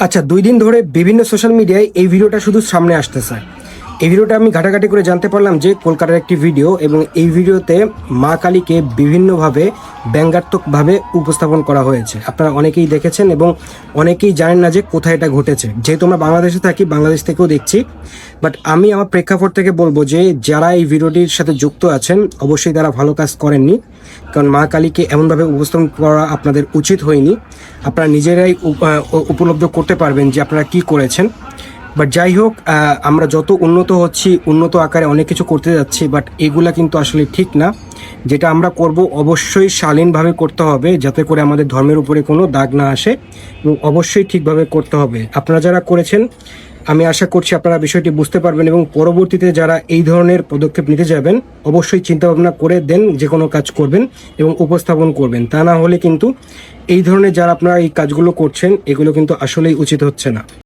আচ্ছা, 2 দিন ধরে বিভিন্ন সোশ্যাল মিডিয়ায় এই ভিডিওটা শুধু সামনে আসতেছে। এই ভিডিওটা আমি ঘাটাঘাটি করে জানতে পারলাম যে কলকাতার একটি ভিডিও, এবং এই ভিডিওতে মা কালীকে বিভিন্নভাবে ব্যঙ্গাত্মকভাবে উপস্থাপন করা হয়েছে। আপনারা অনেকেই দেখেছেন এবং অনেকেই জানেন না যে কোথায় এটা ঘটেছে। যেহেতু আমরা বাংলাদেশে থাকি, বাংলাদেশ থেকেও দেখছি, বাট আমি আমার প্রেক্ষাপট থেকে বলবো যে যারা এই ভিডিওটির সাথে যুক্ত আছেন অবশ্যই তারা ভালো কাজ করেননি, কারণ মা কালীকে এমনভাবে উপস্থাপন করা আপনাদের উচিত হয়নি। আপনারা নিজেরাই উপলব্ধ করতে পারবেন যে আপনারা কি করেছেন। বাট যাই হোক, আমরা যত উন্নত হচ্ছি, উন্নত আকারে অনেক কিছু করতে যাচ্ছি, বাট এগুলা কিন্তু আসলে ঠিক না। যেটা আমরা করব অবশ্যই শালীনভাবে করতে হবে, যাতে করে আমাদের ধর্মের উপরে কোনো দাগ না আসে, এবং অবশ্যই ঠিকভাবে করতে হবে। আপনারা যারা করেছেন, আমি আশা করছি আপনারা বিষয়টি বুঝতে পারবেন, এবং পরবর্তীতে যারা এই ধরনের পদক্ষেপ নিতে যাবেন অবশ্যই চিন্তাভাবনা করে দেন যে কোনো কাজ করবেন এবং উপস্থাপন করবেন। তা না হলে কিন্তু এই ধরনের যারা আপনারা এই কাজগুলো করছেন এগুলো কিন্তু আসলেই উচিত হচ্ছে না।